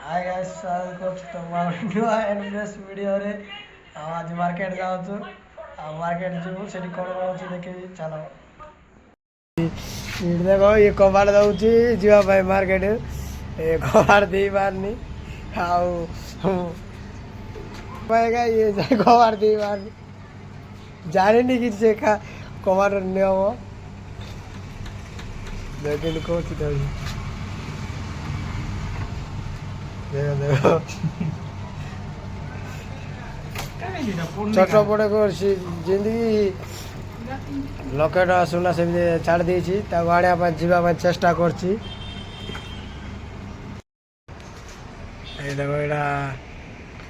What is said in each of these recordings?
Hi guys स्वागत करछु तमाम न्यूआ and fresh video रे आज मार्केट जाउछु मार्केट जो सेठी कोन होछि देखि चलो देखो ये कबाड़ दउछि जीवा भाई मार्केट ए कबाड़ देई बारनी आउ पाएगा ये जाय कबाड़ देई बारनी जाने नहीं कि से का कबाड़ नेओ लेकिन कोछि तो देखो देखो चटपटे करछि जिंदगी लकेट सुना से छाड़ देछि ताको आनिया पर जीवा पर चेष्टा करछि ए देखो एडा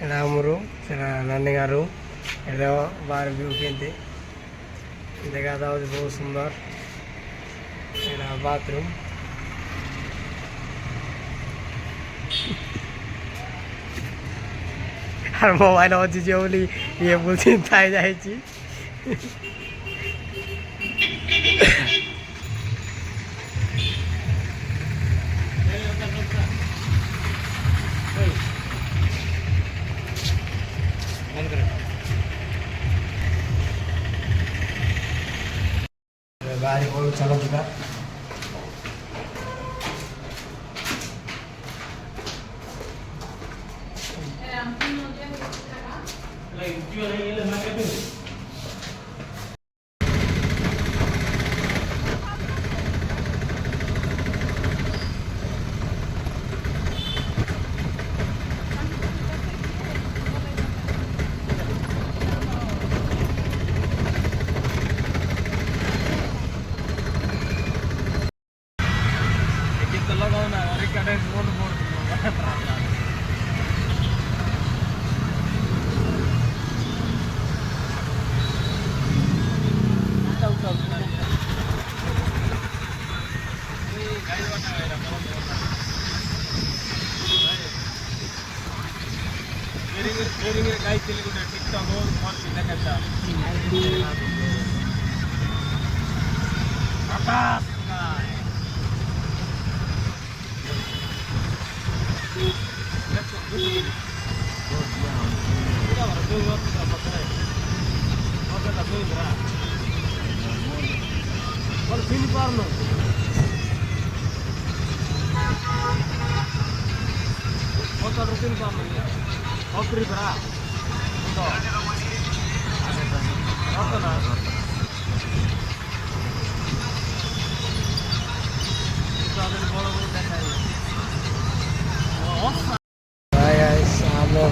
एडा हमरो सेना नानी गारू ए देखो बाहर व्यू केंते देखा था बहुत सुंदर एडा बाथरूम আর মোবাইল হচ্ছে যে বলি ইয়ে বলছি তাই যাইছি গাড়ি বড় চালা দিবা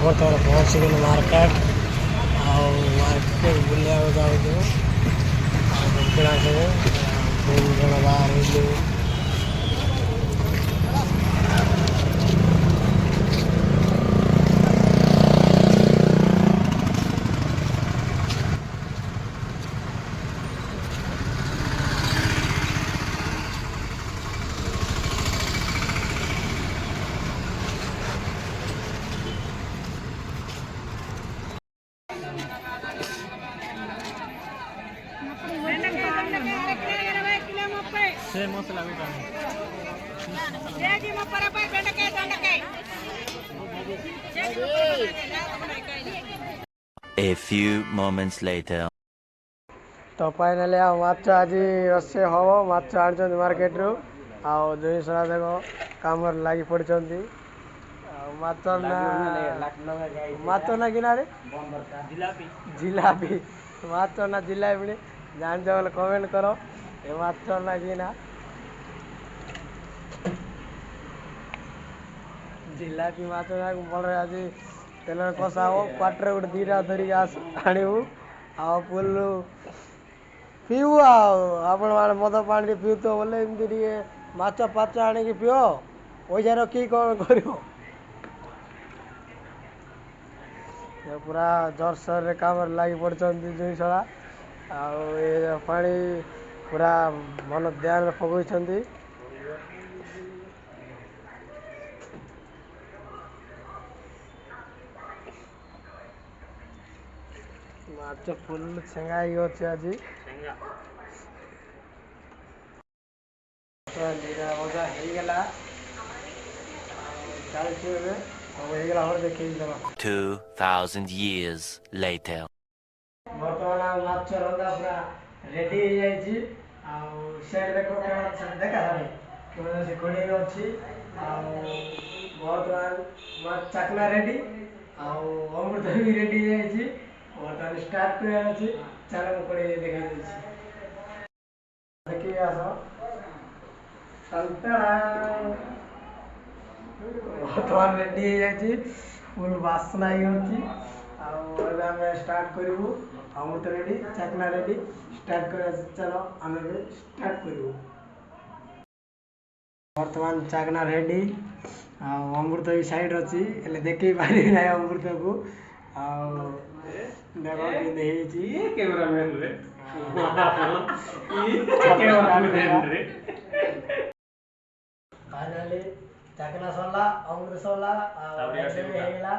बर्तमान पहुँच गए मार्केट मार्केट बुलिया जाऊँ किना सब तीन जन बाहर A few moments later. तो फाइनली आ माछ आज रोसे हम माछ आनी मार्केट रु आई सरा देख कम लगी पड़ी माछ ना कि जिलापी माछ ना जिलापी जान बोले कमेंट करो ये माछ ना कि जिलापी माछ ना बोल आज तेल कषा हो क्वाटर गोटे दीटा धरिक आणु फुल पीऊ आपण मैंने मद पा पीऊ बोले एमती माछ पाच आणिक पीओ पैसा रखी कौन कर पूरा जरसर काम लगी पड़ते दुई सड़ा पा पूरा मन ध्यान पकड़ माछ फुल छेगा अच्छे आज जीरा भजा हो गला ଚାଲିଛି ଏବେ ସବୁ ହେଇଗଲା ପରେ ଦେଖେଇକି ଦେବା। 2000 years later. ବର୍ତ୍ତମାନ ଆଉ ମାଛ ରନ୍ଧା ପୁରା ରେଡି ହେଇଯାଇଛି। ଆଉ ସେଠି ଦେଖ ସେଠି ଦେଖା ଯାଏ ସେ କଡ଼େଇ ଅଛି। ଆଉ ବର୍ତ୍ତମାନ ମାଛ ଚାକନା ରେଡି ଆଉ ଅମୃତ ବି ରେଡି ହେଇଯାଇଛି। ବର୍ତ୍ତମାନ ଷ୍ଟାର୍ଟ କରିବାର ଅଛି। ଚାଲ ମୁଁ କଡ଼େଇ ଦେଖେଇ ଦେଉଛି ଦେଖିକି ଆସ। ବର୍ତ୍ତମାନ ରେଡି ହେଇଯାଇଛି ଫୁଲ ବାସ୍ନା ହେଇଯାଉଛି। ଆଉ ଏବେ ଆମେ ଷ୍ଟାର୍ଟ କରିବୁ। ଅମୃତ ରେଡି ଚାକନା ରେଡି ଷ୍ଟାର୍ଟ କରିବା। ଚାଲ ଆମେ ଏବେ ଷ୍ଟାର୍ଟ କରିବୁ। ବର୍ତ୍ତମାନ ଚାକନା ରେଡି ଆଉ ଅମୃତ ବି ସାଇଡ୍ ଅଛି ହେଲେ ଦେଖେଇ ପାରିବି ନାହିଁ ଅମୃତକୁ। ଆଉ ଦେଖ କେମିତି ହେଇଛି। ଫାଇନାଲି ଚାକନା ସରିଲା ଅମୃତ ସରିଲା ଆଉ ହେଇଗଲା।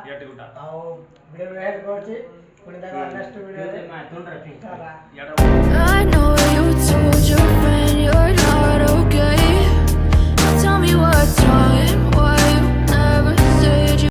ଆଉ ଭିଡ଼ିଓ ହେଲ୍ପ କରୁଛି ପୁଣି ଦେଖ ନେକ୍ସଟ ଭିଡ଼ିଓରେ।